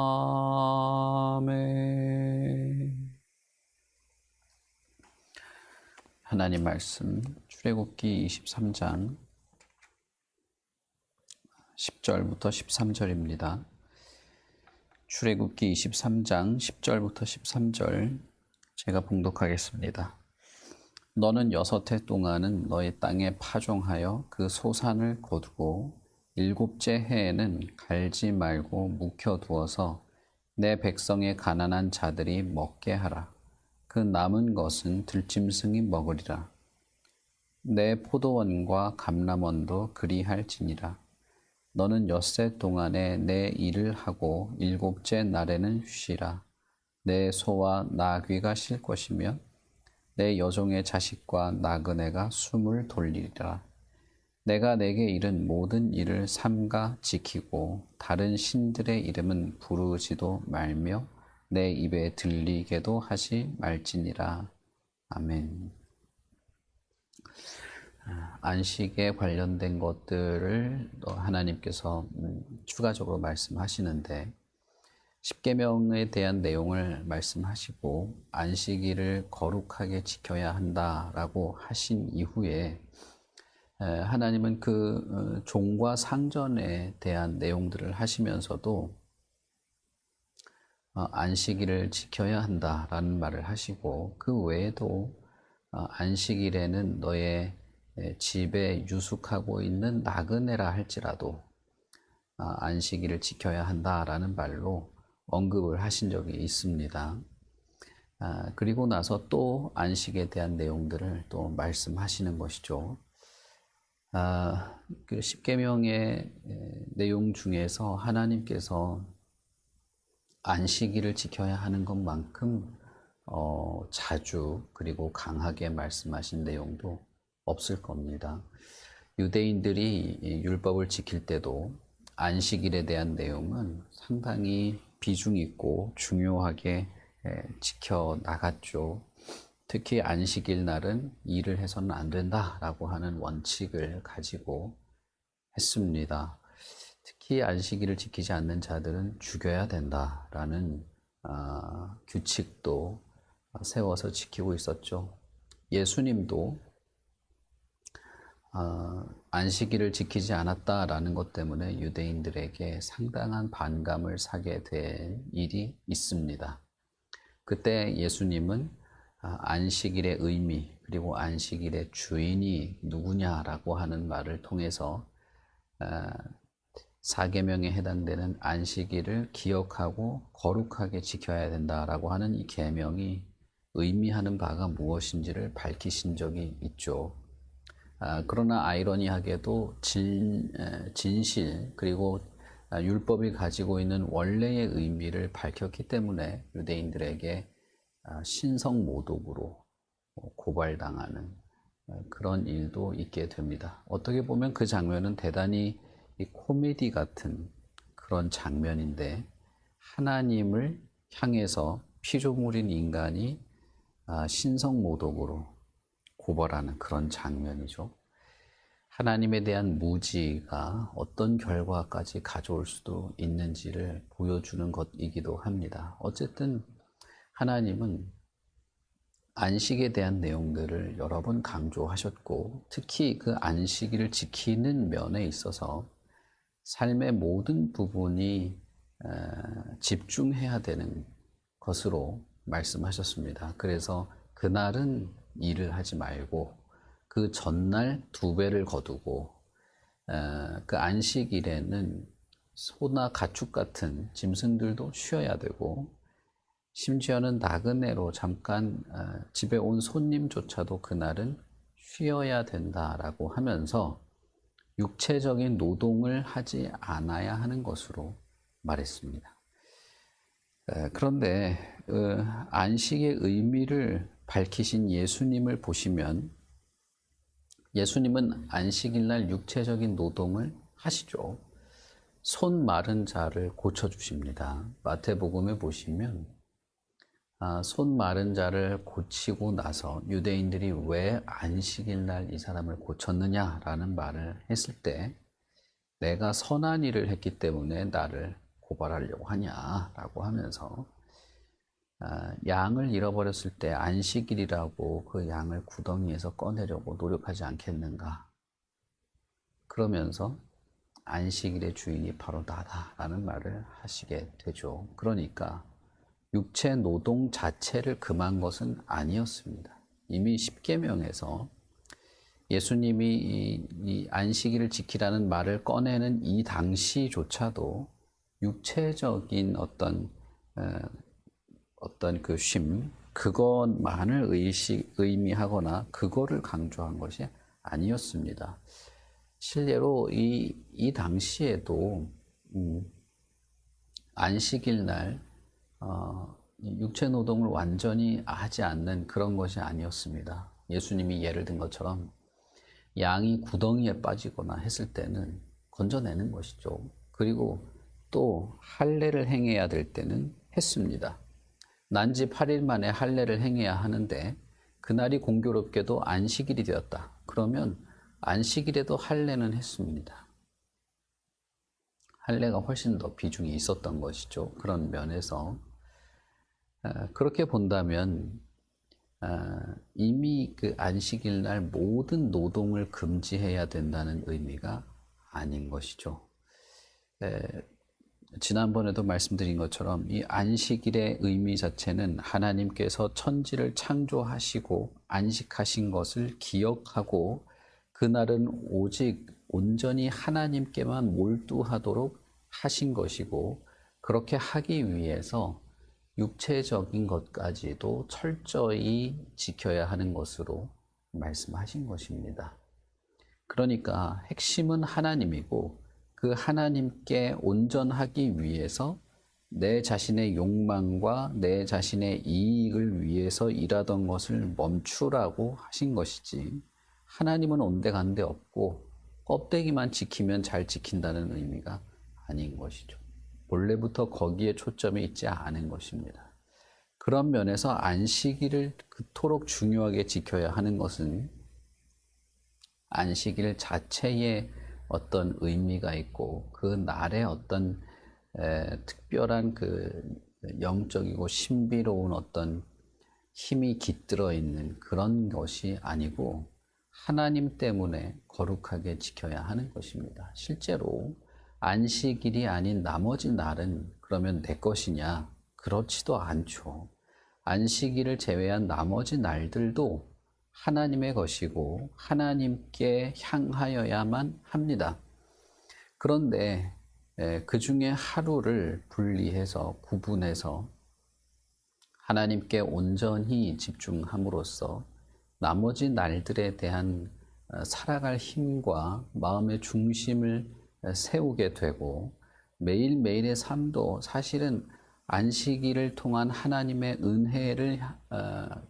아멘. 하나님 말씀 출애굽기 23장 10절부터 13절입니다. 출애굽기 23장 10절부터 13절 제가 봉독하겠습니다. 너는 6해 동안은 너의 땅에 파종하여 그 소산을 거두고 7째 해에는 갈지 말고 묵혀두어서 내 백성의 가난한 자들이 먹게 하라. 그 남은 것은 들짐승이 먹으리라. 내 포도원과 감람원도 그리할지니라. 너는 6해 동안에 내 일을 하고 7째 날에는 쉬라. 내 소와 나귀가 쉴 것이며 내 여종의 자식과 나그네가 숨을 돌리리라. 내가 내게 이른 모든 일을 삼가 지키고 다른 신들의 이름은 부르지도 말며 내 입에 들리게도 하지 말지니라. 아멘. 안식에 관련된 것들을 하나님께서 추가적으로 말씀하시는데 십계명에 대한 내용을 말씀하시고 안식일을 거룩하게 지켜야 한다라고 하신 이후에 하나님은 그 종과 상전에 대한 내용들을 하시면서도 안식일을 지켜야 한다라는 말을 하시고 그 외에도 안식일에는 너의 집에 유숙하고 있는 나그네라 할지라도 안식일을 지켜야 한다라는 말로 언급을 하신 적이 있습니다. 그리고 나서 또 안식에 대한 내용들을 또 말씀하시는 것이죠. 그 십계명의 내용 중에서 하나님께서 안식일을 지켜야 하는 것만큼 자주 그리고 강하게 말씀하신 내용도 없을 겁니다. 유대인들이 율법을 지킬 때도 안식일에 대한 내용은 상당히 비중 있고 중요하게 지켜나갔죠. 특히 안식일 날은 일을 해서는 안 된다라고 하는 원칙을 가지고 했습니다. 특히 안식일을 지키지 않는 자들은 죽여야 된다라는 규칙도 세워서 지키고 있었죠. 예수님도 안식일을 지키지 않았다라는 것 때문에 유대인들에게 상당한 반감을 사게 된 일이 있습니다. 그때 예수님은 안식일의 의미 그리고 안식일의 주인이 누구냐라고 하는 말을 통해서 사계명에 해당되는 안식일을 기억하고 거룩하게 지켜야 된다라고 하는 이 계명이 의미하는 바가 무엇인지를 밝히신 적이 있죠. 그러나 아이러니하게도 진실 그리고 율법이 가지고 있는 원래의 의미를 밝혔기 때문에 유대인들에게 신성모독으로 고발당하는 그런 일도 있게 됩니다. 어떻게 보면 그 장면은 대단히 코미디 같은 그런 장면인데 하나님을 향해서 피조물인 인간이 신성모독으로 고발하는 그런 장면이죠. 하나님에 대한 무지가 어떤 결과까지 가져올 수도 있는지를 보여주는 것이기도 합니다. 어쨌든 하나님은 안식에 대한 내용들을 여러 번 강조하셨고 특히 그 안식일을 지키는 면에 있어서 삶의 모든 부분이 집중해야 되는 것으로 말씀하셨습니다. 그래서 그날은 일을 하지 말고 그 전날 2배를 거두고 그 안식일에는 소나 가축 같은 짐승들도 쉬어야 되고 심지어는 나그네로 잠깐 집에 온 손님조차도 그날은 쉬어야 된다라고 하면서 육체적인 노동을 하지 않아야 하는 것으로 말했습니다. 그런데 안식의 의미를 밝히신 예수님을 보시면 예수님은 안식일날 육체적인 노동을 하시죠. 손 마른 자를 고쳐주십니다. 마태복음에 보시면 손 마른 자를 고치고 나서 유대인들이 왜 안식일날 이 사람을 고쳤느냐라는 말을 했을 때 내가 선한 일을 했기 때문에 나를 고발하려고 하냐라고 하면서 양을 잃어버렸을 때 안식일이라고 그 양을 구덩이에서 꺼내려고 노력하지 않겠는가. 그러면서 안식일의 주인이 바로 나다라는 말을 하시게 되죠. 그러니까 육체 노동 자체를 금한 것은 아니었습니다. 이미 십계명에서 예수님이 이 안식일을 지키라는 말을 꺼내는 이 당시조차도 육체적인 어떤 그 쉼, 그것만을 의미하거나 그거를 강조한 것이 아니었습니다. 실례로 이 당시에도 안식일 날 육체 노동을 완전히 하지 않는 그런 것이 아니었습니다. 예수님이 예를 든 것처럼 양이 구덩이에 빠지거나 했을 때는 건져내는 것이죠. 그리고 또 할례를 행해야 될 때는 했습니다. 난지 8일 만에 할례를 행해야 하는데 그날이 공교롭게도 안식일이 되었다. 그러면 안식일에도 할례는 했습니다. 할례가 훨씬 더 비중이 있었던 것이죠. 그런 면에서 그렇게 본다면 이미 그 안식일 날 모든 노동을 금지해야 된다는 의미가 아닌 것이죠. 지난번에도 말씀드린 것처럼 이 안식일의 의미 자체는 하나님께서 천지를 창조하시고 안식하신 것을 기억하고 그날은 오직 온전히 하나님께만 몰두하도록 하신 것이고, 그렇게 하기 위해서 육체적인 것까지도 철저히 지켜야 하는 것으로 말씀하신 것입니다. 그러니까 핵심은 하나님이고 그 하나님께 온전하기 위해서 내 자신의 욕망과 내 자신의 이익을 위해서 일하던 것을 멈추라고 하신 것이지, 하나님은 온데간데 없고 껍데기만 지키면 잘 지킨다는 의미가 아닌 것이죠. 본래부터 거기에 초점이 있지 않은 것입니다. 그런 면에서 안식일을 그토록 중요하게 지켜야 하는 것은 안식일 자체에 어떤 의미가 있고 그 날에 어떤 특별한 그 영적이고 신비로운 어떤 힘이 깃들어 있는 그런 것이 아니고 하나님 때문에 거룩하게 지켜야 하는 것입니다. 실제로 안식일이 아닌 나머지 날은 그러면 내 것이냐? 그렇지도 않죠. 안식일을 제외한 나머지 날들도 하나님의 것이고 하나님께 향하여야만 합니다. 그런데 그 중에 하루를 분리해서 구분해서 하나님께 온전히 집중함으로써 나머지 날들에 대한 살아갈 힘과 마음의 중심을 세우게 되고, 매일매일의 삶도 사실은 안식일을 통한 하나님의 은혜를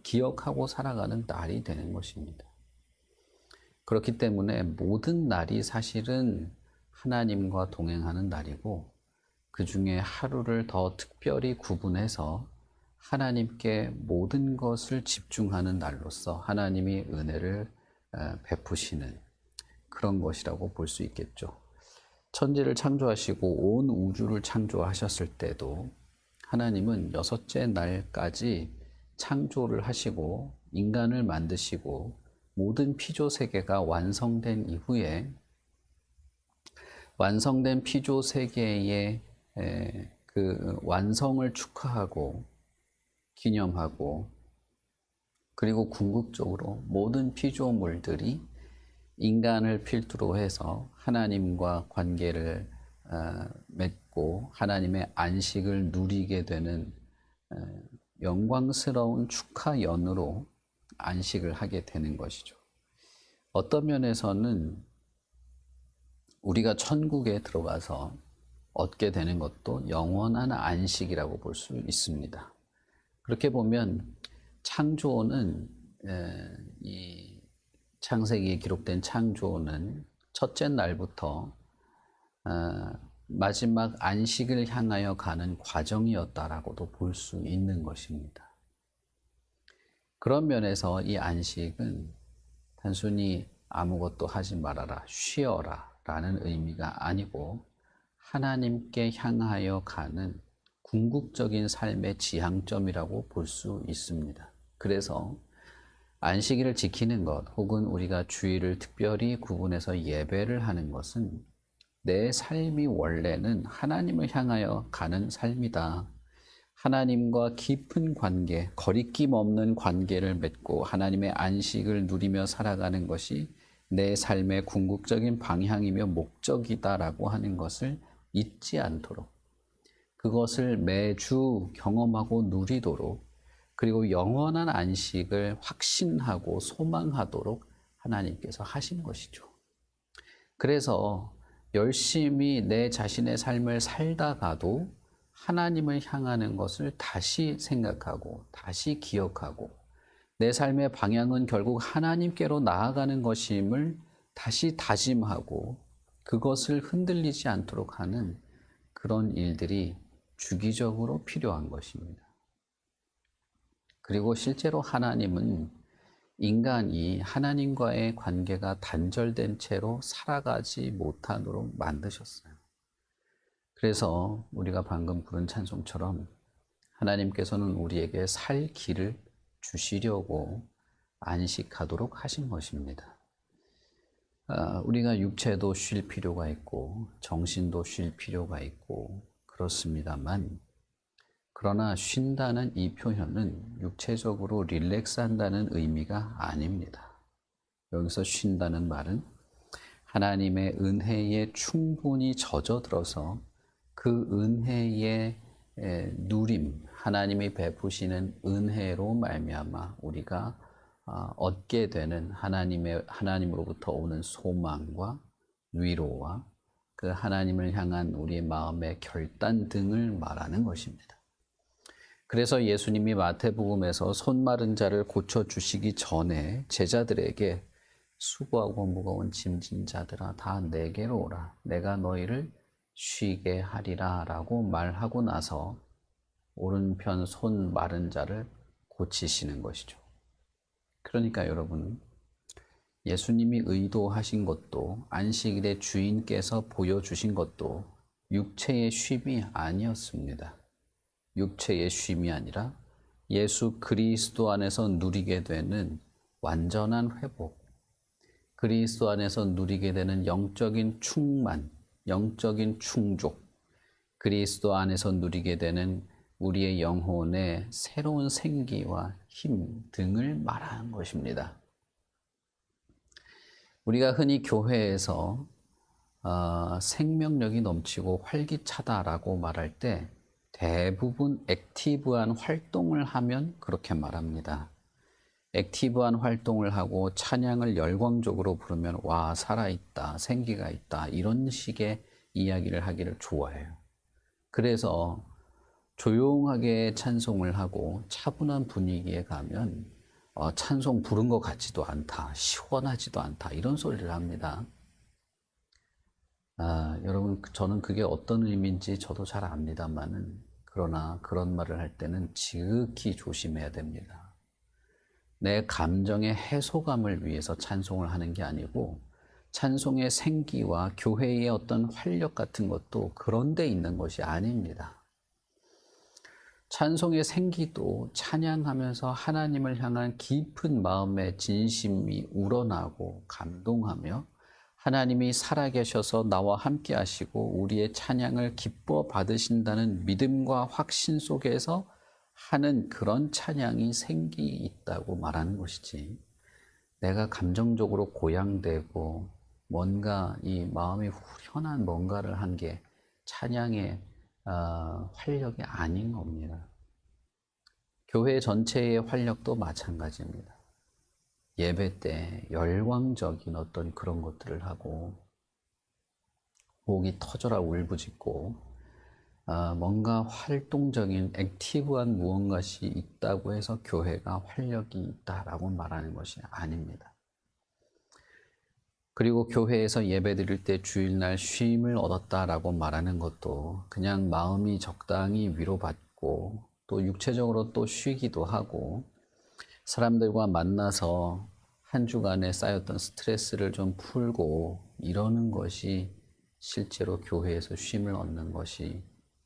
기억하고 살아가는 날이 되는 것입니다. 그렇기 때문에 모든 날이 사실은 하나님과 동행하는 날이고, 그 중에 하루를 더 특별히 구분해서 하나님께 모든 것을 집중하는 날로서 하나님이 은혜를 베푸시는 그런 것이라고 볼 수 있겠죠. 천지를 창조하시고 온 우주를 창조하셨을 때도 하나님은 여섯째 날까지 창조를 하시고 인간을 만드시고 모든 피조 세계가 완성된 이후에 완성된 피조 세계의 그 완성을 축하하고 기념하고, 그리고 궁극적으로 모든 피조물들이 인간을 필두로 해서 하나님과 관계를 맺고 하나님의 안식을 누리게 되는 영광스러운 축하 연으로 안식을 하게 되는 것이죠. 어떤 면에서는 우리가 천국에 들어가서 얻게 되는 것도 영원한 안식이라고 볼 수 있습니다. 그렇게 보면 창조는 이 창세기에 기록된 창조는 첫째 날부터 마지막 안식을 향하여 가는 과정이었다라고도 볼 수 있는 것입니다. 그런 면에서 이 안식은 단순히 아무것도 하지 말아라, 쉬어라 라는 의미가 아니고 하나님께 향하여 가는 궁극적인 삶의 지향점이라고 볼 수 있습니다. 그래서 안식일을 지키는 것 혹은 우리가 주일을 특별히 구분해서 예배를 하는 것은 내 삶이 원래는 하나님을 향하여 가는 삶이다. 하나님과 깊은 관계, 거리낌 없는 관계를 맺고 하나님의 안식을 누리며 살아가는 것이 내 삶의 궁극적인 방향이며 목적이다라고 하는 것을 잊지 않도록, 그것을 매주 경험하고 누리도록, 그리고 영원한 안식을 확신하고 소망하도록 하나님께서 하신 것이죠. 그래서 열심히 내 자신의 삶을 살다가도 하나님을 향하는 것을 다시 생각하고 다시 기억하고 내 삶의 방향은 결국 하나님께로 나아가는 것임을 다시 다짐하고 그것을 흔들리지 않도록 하는 그런 일들이 주기적으로 필요한 것입니다. 그리고 실제로 하나님은 인간이 하나님과의 관계가 단절된 채로 살아가지 못하도록 만드셨어요. 그래서 우리가 방금 부른 찬송처럼 하나님께서는 우리에게 살 길을 주시려고 안식하도록 하신 것입니다. 우리가 육체도 쉴 필요가 있고 정신도 쉴 필요가 있고 그렇습니다만, 그러나 쉰다는 이 표현은 육체적으로 릴렉스한다는 의미가 아닙니다. 여기서 쉰다는 말은 하나님의 은혜에 충분히 젖어들어서 그 은혜의 누림, 하나님이 베푸시는 은혜로 말미암아 우리가 얻게 되는 하나님으로부터 오는 소망과 위로와 그 하나님을 향한 우리의 마음의 결단 등을 말하는 것입니다. 그래서 예수님이 마태복음에서 손 마른 자를 고쳐주시기 전에 제자들에게 수고하고 무거운 짐진 자들아 다 내게로 오라, 내가 너희를 쉬게 하리라 라고 말하고 나서 오른편 손 마른 자를 고치시는 것이죠. 그러니까 여러분, 예수님이 의도하신 것도 안식일의 주인께서 보여주신 것도 육체의 쉼이 아니었습니다. 육체의 쉼이 아니라 예수 그리스도 안에서 누리게 되는 완전한 회복, 그리스도 안에서 누리게 되는 영적인 충만, 영적인 충족, 그리스도 안에서 누리게 되는 우리의 영혼의 새로운 생기와 힘 등을 말하는 것입니다. 우리가 흔히 교회에서 생명력이 넘치고 활기차다라고 말할 때 대부분 액티브한 활동을 하면 그렇게 말합니다. 액티브한 활동을 하고 찬양을 열광적으로 부르면 와, 살아있다, 생기가 있다, 이런 식의 이야기를 하기를 좋아해요. 그래서 조용하게 찬송을 하고 차분한 분위기에 가면 찬송 부른 것 같지도 않다, 시원하지도 않다, 이런 소리를 합니다. 여러분, 저는 그게 어떤 의미인지 저도 잘 압니다만은, 그러나 그런 말을 할 때는 지극히 조심해야 됩니다. 내 감정의 해소감을 위해서 찬송을 하는 게 아니고 찬송의 생기와 교회의 어떤 활력 같은 것도 그런 데 있는 것이 아닙니다. 찬송의 생기도 찬양하면서 하나님을 향한 깊은 마음의 진심이 우러나고 감동하며 하나님이 살아계셔서 나와 함께 하시고 우리의 찬양을 기뻐 받으신다는 믿음과 확신 속에서 하는 그런 찬양이 생기 있다고 말하는 것이지, 내가 감정적으로 고양되고 뭔가 이 마음이 후련한 뭔가를 한 게 찬양의 활력이 아닌 겁니다. 교회 전체의 활력도 마찬가지입니다. 예배 때 열광적인 어떤 그런 것들을 하고 목이 터져라 울부짖고 뭔가 활동적인 액티브한 무언가시 있다고 해서 교회가 활력이 있다라고 말하는 것이 아닙니다. 그리고 교회에서 예배 드릴 때 주일날 쉼을 얻었다라고 말하는 것도 그냥 마음이 적당히 위로받고 또 육체적으로 또 쉬기도 하고 사람들과 만나서 한 주간에 쌓였던 스트레스를 좀 풀고 이러는 것이 실제로 교회에서 쉼을 얻는 것이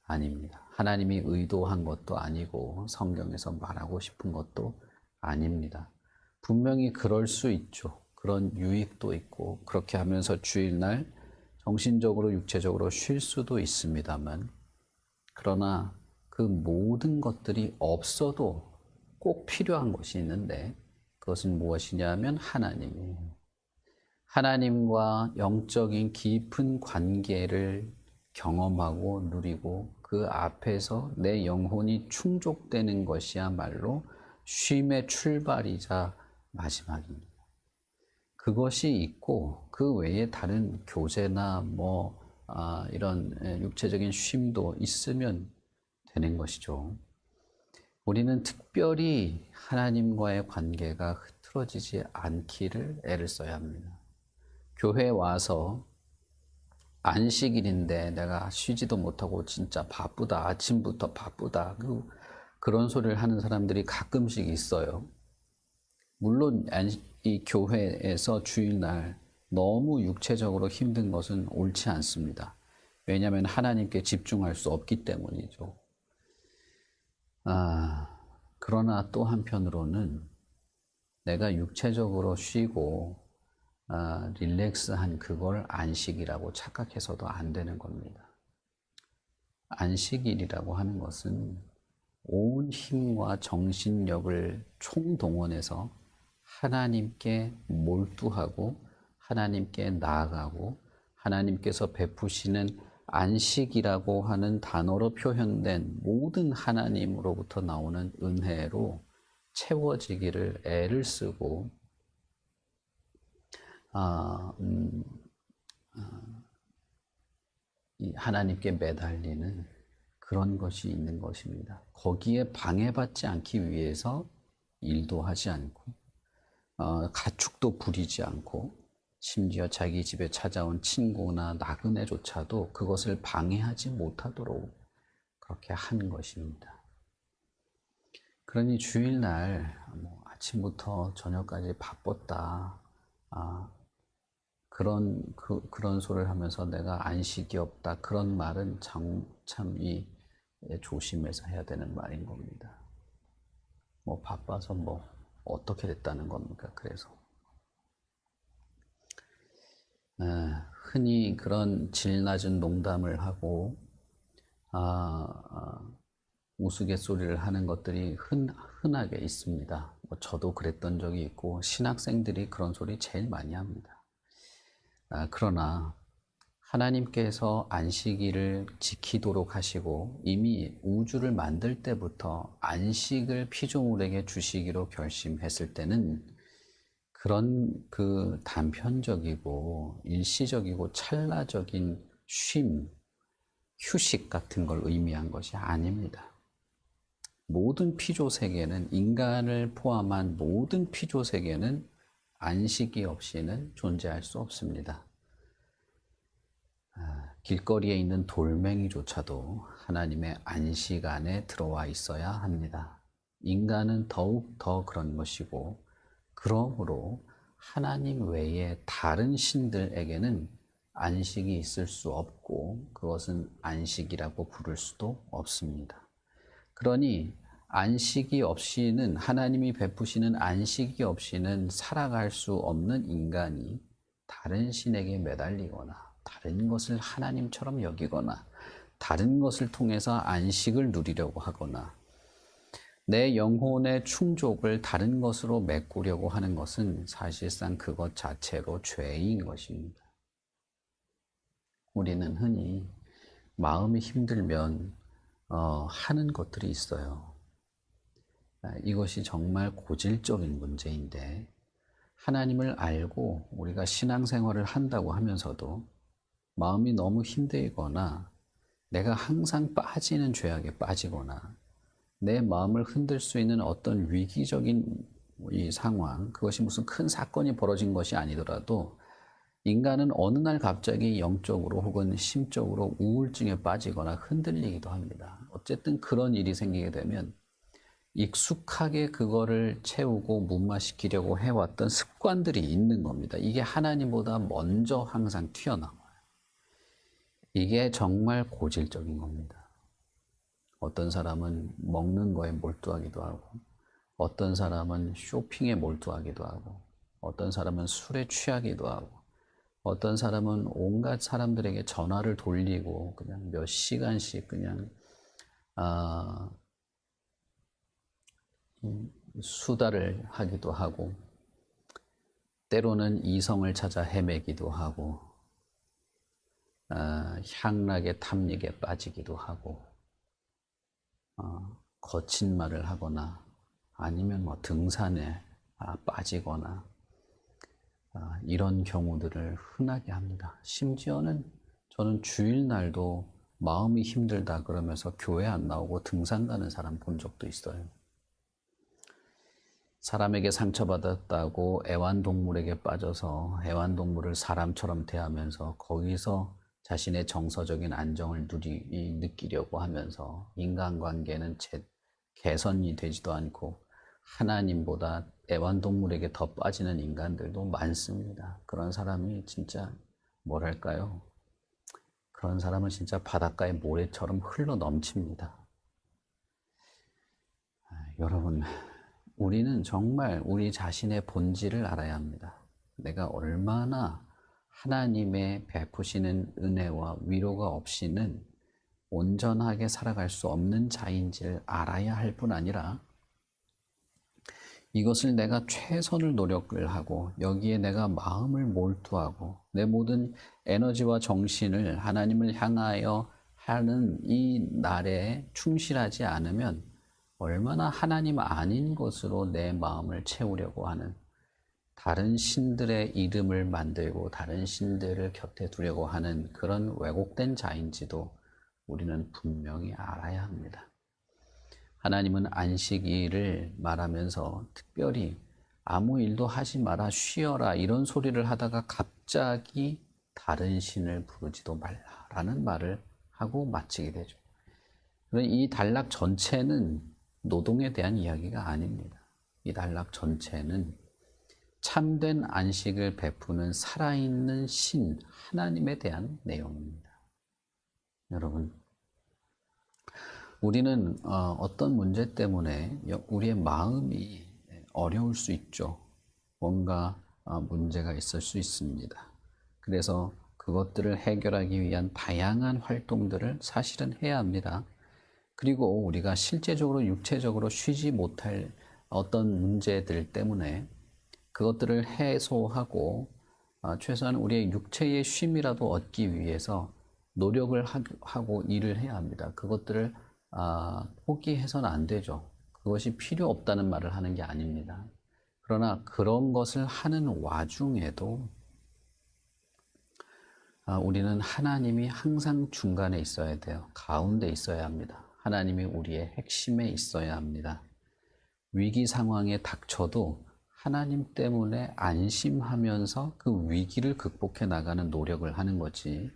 아닙니다. 하나님이 의도한 것도 아니고 성경에서 말하고 싶은 것도 아닙니다. 분명히 그럴 수 있죠. 그런 유익도 있고 그렇게 하면서 주일날 정신적으로 육체적으로 쉴 수도 있습니다만, 그러나 그 모든 것들이 없어도 꼭 필요한 것이 있는데, 그것은 무엇이냐면 하나님이에요. 하나님과 영적인 깊은 관계를 경험하고 누리고 그 앞에서 내 영혼이 충족되는 것이야말로 쉼의 출발이자 마지막입니다. 그것이 있고 그 외에 다른 교제나 이런 육체적인 쉼도 있으면 되는 것이죠. 우리는 특별히 하나님과의 관계가 흐트러지지 않기를 애를 써야 합니다. 교회에 와서 안식일인데 내가 쉬지도 못하고 진짜 바쁘다, 아침부터 바쁘다, 그런 소리를 하는 사람들이 가끔씩 있어요. 물론 이 교회에서 주일날 너무 육체적으로 힘든 것은 옳지 않습니다. 왜냐하면 하나님께 집중할 수 없기 때문이죠. 그러나 또 한편으로는 내가 육체적으로 쉬고 릴렉스한 그걸 안식이라고 착각해서도 안 되는 겁니다. 안식일이라고 하는 것은 온 힘과 정신력을 총동원해서 하나님께 몰두하고 하나님께 나아가고 하나님께서 베푸시는 안식이라고 하는 단어로 표현된 모든 하나님으로부터 나오는 은혜로 채워지기를 애를 쓰고 이 하나님께 매달리는 그런 것이 있는 것입니다. 거기에 방해받지 않기 위해서 일도 하지 않고 가축도 부리지 않고 심지어 자기 집에 찾아온 친구나 나그네조차도 그것을 방해하지 못하도록 그렇게 하는 것입니다. 그러니 주일날 아침부터 저녁까지 바빴다, 그런 소리를 하면서 내가 안식이 없다, 그런 말은 참 조심해서 해야 되는 말인 겁니다. 바빠서 어떻게 됐다는 겁니까? 그래서 흔히 그런 질 낮은 농담을 하고 우스갯소리를 하는 것들이 흔하게 있습니다. 저도 그랬던 적이 있고 신학생들이 그런 소리 제일 많이 합니다. 그러나 하나님께서 안식일을 지키도록 하시고 이미 우주를 만들 때부터 안식을 피조물에게 주시기로 결심했을 때는 그런 그 단편적이고 일시적이고 찰나적인 쉼, 휴식 같은 걸 의미한 것이 아닙니다. 모든 피조 세계는, 인간을 포함한 모든 피조 세계는 안식이 없이는 존재할 수 없습니다. 길거리에 있는 돌멩이조차도 하나님의 안식 안에 들어와 있어야 합니다. 인간은 더욱 더 그런 것이고, 그러므로 하나님 외에 다른 신들에게는 안식이 있을 수 없고 그것은 안식이라고 부를 수도 없습니다. 그러니 안식이 없이는, 하나님이 베푸시는 안식이 없이는 살아갈 수 없는 인간이 다른 신에게 매달리거나 다른 것을 하나님처럼 여기거나 다른 것을 통해서 안식을 누리려고 하거나 내 영혼의 충족을 다른 것으로 메꾸려고 하는 것은 사실상 그것 자체로 죄인 것입니다. 우리는 흔히 마음이 힘들면 하는 것들이 있어요. 이것이 정말 고질적인 문제인데, 하나님을 알고 우리가 신앙생활을 한다고 하면서도 마음이 너무 힘들거나 내가 항상 빠지는 죄악에 빠지거나 내 마음을 흔들 수 있는 어떤 위기적인 이 상황, 그것이 무슨 큰 사건이 벌어진 것이 아니더라도 인간은 어느 날 갑자기 영적으로 혹은 심적으로 우울증에 빠지거나 흔들리기도 합니다. 어쨌든 그런 일이 생기게 되면 익숙하게 그거를 채우고 무마시키려고 해왔던 습관들이 있는 겁니다. 이게 하나님보다 먼저 항상 튀어나와요. 이게 정말 고질적인 겁니다. 어떤 사람은 먹는 거에 몰두하기도 하고, 어떤 사람은 쇼핑에 몰두하기도 하고, 어떤 사람은 술에 취하기도 하고, 어떤 사람은 온갖 사람들에게 전화를 돌리고 그냥 몇 시간씩 그냥 아, 수다를 하기도 하고, 때로는 이성을 찾아 헤매기도 하고, 향락의 탐닉에 빠지기도 하고, 거친 말을 하거나 아니면 뭐 등산에 빠지거나 이런 경우들을 흔하게 합니다. 심지어는 저는 주일날도 마음이 힘들다 그러면서 교회 안 나오고 등산 가는 사람 본 적도 있어요. 사람에게 상처받았다고 애완동물에게 빠져서 애완동물을 사람처럼 대하면서 거기서 자신의 정서적인 안정을 느끼려고 하면서 인간관계는 개선이 되지도 않고 하나님보다 애완동물에게 더 빠지는 인간들도 많습니다. 그런 사람이 진짜 뭐랄까요? 그런 사람은 진짜 바닷가의 모래처럼 흘러 넘칩니다. 여러분, 우리는 정말 우리 자신의 본질을 알아야 합니다. 내가 얼마나 하나님의 베푸시는 은혜와 위로가 없이는 온전하게 살아갈 수 없는 자인지를 알아야 할 뿐 아니라 이것을 내가 최선을 노력을 하고 여기에 내가 마음을 몰두하고 내 모든 에너지와 정신을 하나님을 향하여 하는 이 날에 충실하지 않으면 얼마나 하나님 아닌 것으로 내 마음을 채우려고 하는, 다른 신들의 이름을 만들고 다른 신들을 곁에 두려고 하는 그런 왜곡된 자인지도 우리는 분명히 알아야 합니다. 하나님은 안식일을 말하면서 특별히 아무 일도 하지 마라, 쉬어라 이런 소리를 하다가 갑자기 다른 신을 부르지도 말라라는 말을 하고 마치게 되죠. 이 단락 전체는 노동에 대한 이야기가 아닙니다. 이 단락 전체는 참된 안식을 베푸는 살아있는 신 하나님에 대한 내용입니다. 여러분, 우리는 어떤 문제 때문에 우리의 마음이 어려울 수 있죠. 뭔가 문제가 있을 수 있습니다. 그래서 그것들을 해결하기 위한 다양한 활동들을 사실은 해야 합니다. 그리고 우리가 실제적으로 육체적으로 쉬지 못할 어떤 문제들 때문에 그것들을 해소하고 최소한 우리의 육체의 쉼이라도 얻기 위해서 노력을 하고 일을 해야 합니다. 그것들을 포기해서는 안 되죠. 그것이 필요 없다는 말을 하는 게 아닙니다. 그러나 그런 것을 하는 와중에도 우리는 하나님이 항상 중간에 있어야 돼요. 가운데 있어야 합니다. 하나님이 우리의 핵심에 있어야 합니다. 위기 상황에 닥쳐도 하나님 때문에 안심하면서 그 위기를 극복해 나가는 노력을 하는 거지,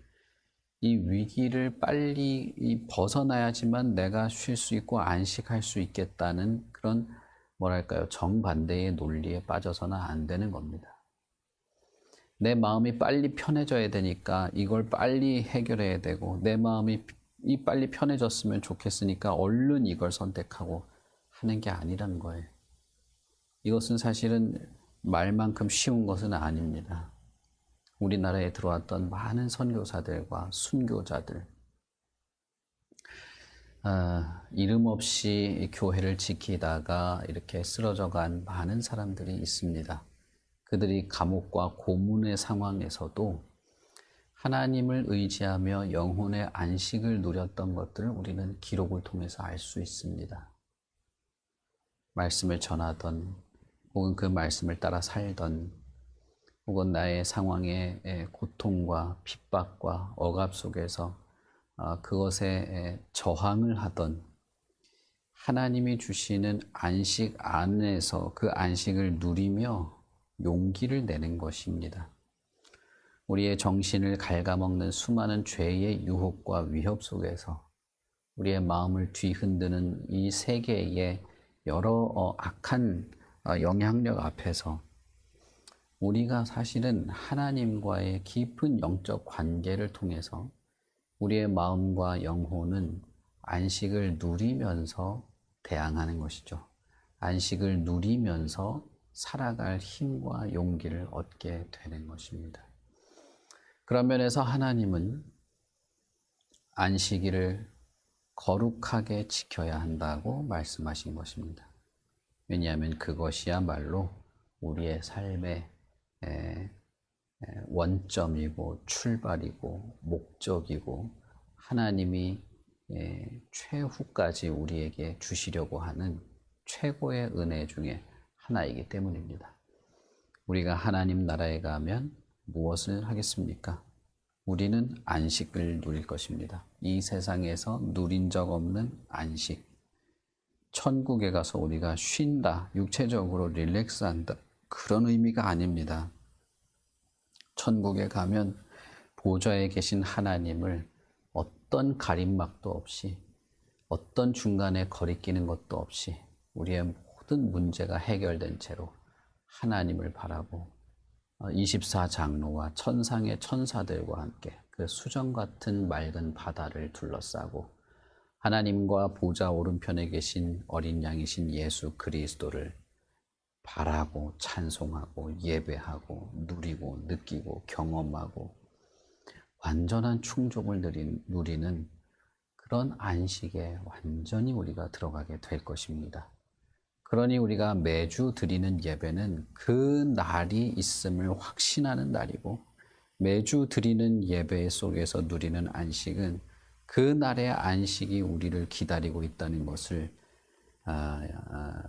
이 위기를 빨리 벗어나야지만 내가 쉴 수 있고 안식할 수 있겠다는 그런 뭐랄까요, 정반대의 논리에 빠져서는 안 되는 겁니다. 내 마음이 빨리 편해져야 되니까 이걸 빨리 해결해야 되고, 내 마음이 빨리 편해졌으면 좋겠으니까 얼른 이걸 선택하고 하는 게 아니란 거예요. 이것은 사실은 말만큼 쉬운 것은 아닙니다. 우리나라에 들어왔던 많은 선교사들과 순교자들, 이름 없이 교회를 지키다가 이렇게 쓰러져간 많은 사람들이 있습니다. 그들이 감옥과 고문의 상황에서도 하나님을 의지하며 영혼의 안식을 누렸던 것들을 우리는 기록을 통해서 알 수 있습니다. 말씀을 전하던, 혹은 그 말씀을 따라 살던, 혹은 나의 상황의 고통과 핍박과 억압 속에서 그것에 저항을 하던, 하나님이 주시는 안식 안에서 그 안식을 누리며 용기를 내는 것입니다. 우리의 정신을 갉아먹는 수많은 죄의 유혹과 위협 속에서 우리의 마음을 뒤흔드는 이 세계의 여러 악한 영향력 앞에서 우리가 사실은 하나님과의 깊은 영적 관계를 통해서 우리의 마음과 영혼은 안식을 누리면서 대항하는 것이죠. 안식을 누리면서 살아갈 힘과 용기를 얻게 되는 것입니다. 그런 면에서 하나님은 안식일을 거룩하게 지켜야 한다고 말씀하신 것입니다. 왜냐하면 그것이야말로 우리의 삶의 원점이고 출발이고 목적이고 하나님이 최후까지 우리에게 주시려고 하는 최고의 은혜 중에 하나이기 때문입니다. 우리가 하나님 나라에 가면 무엇을 하겠습니까? 우리는 안식을 누릴 것입니다. 이 세상에서 누린 적 없는 안식. 천국에 가서 우리가 쉰다, 육체적으로 릴렉스한다, 그런 의미가 아닙니다. 천국에 가면 보좌에 계신 하나님을 어떤 가림막도 없이, 어떤 중간에 거리끼는 것도 없이 우리의 모든 문제가 해결된 채로 하나님을 바라고 24장로와 천상의 천사들과 함께 그 수정 같은 맑은 바다를 둘러싸고 하나님과 보좌 오른편에 계신 어린 양이신 예수 그리스도를 바라고 찬송하고 예배하고 누리고 느끼고 경험하고 완전한 충족을 누리는 그런 안식에 완전히 우리가 들어가게 될 것입니다. 그러니 우리가 매주 드리는 예배는 그 날이 있음을 확신하는 날이고, 매주 드리는 예배 속에서 누리는 안식은 그 날의 안식이 우리를 기다리고 있다는 것을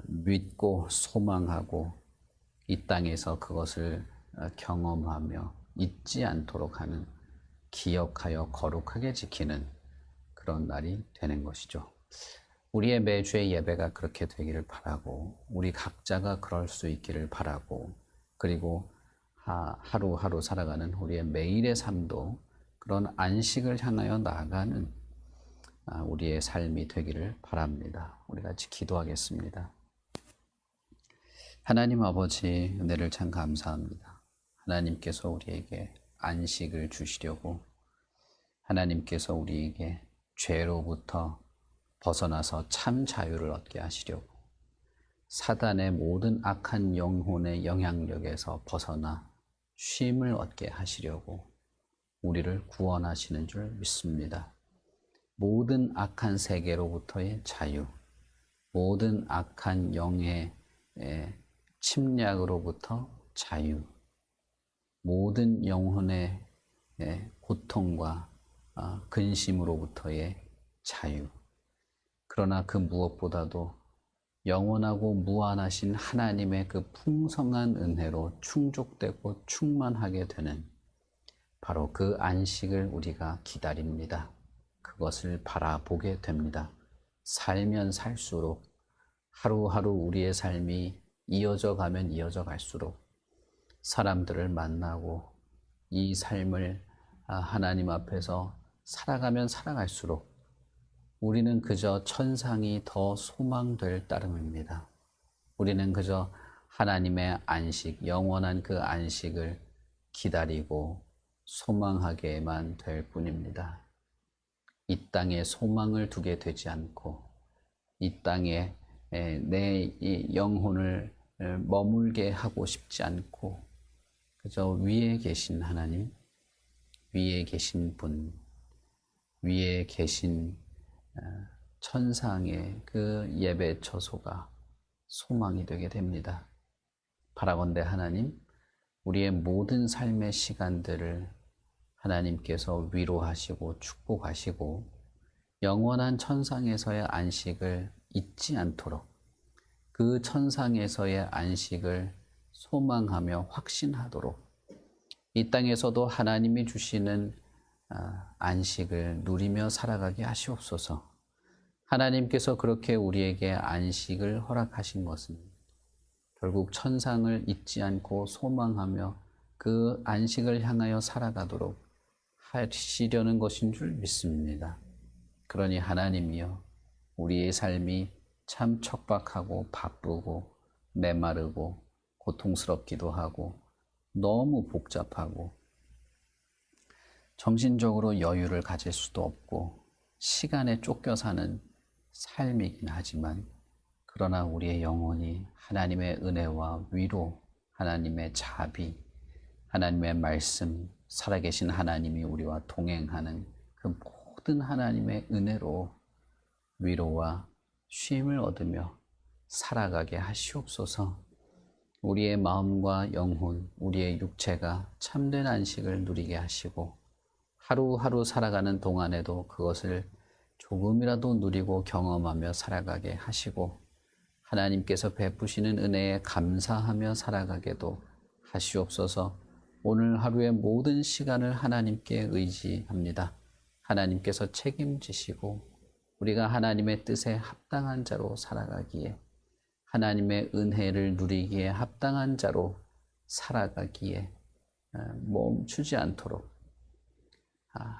믿고 소망하고 이 땅에서 그것을 경험하며 잊지 않도록 하는, 기억하여 거룩하게 지키는 그런 날이 되는 것이죠. 우리의 매주의 예배가 그렇게 되기를 바라고, 우리 각자가 그럴 수 있기를 바라고, 그리고 하루하루 살아가는 우리의 매일의 삶도 그런 안식을 향하여 나아가는 우리의 삶이 되기를 바랍니다. 우리 같이 기도하겠습니다. 하나님 아버지, 은혜를 참 감사합니다. 하나님께서 우리에게 안식을 주시려고, 하나님께서 우리에게 죄로부터 벗어나서 참 자유를 얻게 하시려고, 사단의 모든 악한 영혼의 영향력에서 벗어나 쉼을 얻게 하시려고 우리를 구원하시는 줄 믿습니다. 모든 악한 세계로부터의 자유, 모든 악한 영의 침략으로부터 자유, 모든 영혼의 고통과 근심으로부터의 자유, 그러나 그 무엇보다도 영원하고 무한하신 하나님의 그 풍성한 은혜로 충족되고 충만하게 되는 바로 그 안식을 우리가 기다립니다. 그것을 바라보게 됩니다. 살면 살수록, 하루하루 우리의 삶이 이어져 가면 이어져 갈수록, 사람들을 만나고 이 삶을 하나님 앞에서 살아가면 살아갈수록 우리는 그저 천상이 더 소망될 따름입니다. 우리는 그저 하나님의 안식, 영원한 그 안식을 기다리고 소망하게만 될 뿐입니다. 이 땅에 소망을 두게 되지 않고, 이 땅에 내 영혼을 머물게 하고 싶지 않고, 그저 위에 계신 하나님, 위에 계신 분, 위에 계신 천상의 그 예배 처소가 소망이 되게 됩니다. 바라건대 하나님, 우리의 모든 삶의 시간들을 하나님께서 위로하시고 축복하시고 영원한 천상에서의 안식을 잊지 않도록, 그 천상에서의 안식을 소망하며 확신하도록 이 땅에서도 하나님이 주시는 안식을 누리며 살아가게 하시옵소서. 하나님께서 그렇게 우리에게 안식을 허락하신 것은 결국 천상을 잊지 않고 소망하며 그 안식을 향하여 살아가도록 하시려는 것인 줄 믿습니다. 그러니 하나님이여, 우리의 삶이 참 척박하고 바쁘고 메마르고 고통스럽기도 하고 너무 복잡하고 정신적으로 여유를 가질 수도 없고 시간에 쫓겨 사는 삶이긴 하지만 그러나 우리의 영혼이 하나님의 은혜와 위로, 하나님의 자비, 하나님의 말씀, 살아계신 하나님이 우리와 동행하는 그 모든 하나님의 은혜로 위로와 쉼을 얻으며 살아가게 하시옵소서. 우리의 마음과 영혼, 우리의 육체가 참된 안식을 누리게 하시고 하루하루 살아가는 동안에도 그것을 조금이라도 누리고 경험하며 살아가게 하시고 하나님께서 베푸시는 은혜에 감사하며 살아가게도 하시옵소서. 오늘 하루의 모든 시간을 하나님께 의지합니다. 하나님께서 책임지시고 우리가 하나님의 뜻에 합당한 자로 살아가기에, 하나님의 은혜를 누리기에 합당한 자로 살아가기에 멈추지 않도록,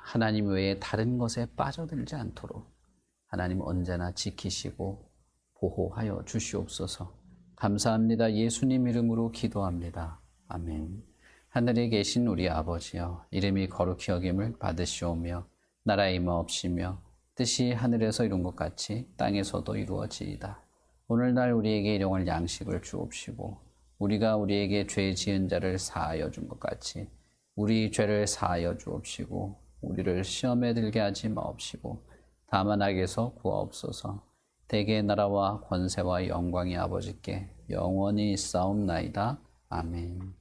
하나님 외에 다른 것에 빠져들지 않도록 하나님 언제나 지키시고 보호하여 주시옵소서. 감사합니다. 예수님 이름으로 기도합니다. 아멘. 하늘에 계신 우리 아버지여, 이름이 거룩히 여김을 받으시오며 나라의 임하옵시며 뜻이 하늘에서 이룬 것 같이 땅에서도 이루어지이다. 오늘날 우리에게 일용할 양식을 주옵시고 우리가 우리에게 죄 지은 자를 사하여 준 것 같이 우리 죄를 사하여 주옵시고 우리를 시험에 들게 하지 마옵시고 다만 악에서 구하옵소서. 대개의 나라와 권세와 영광이 아버지께 영원히 있사옵나이다. 아멘.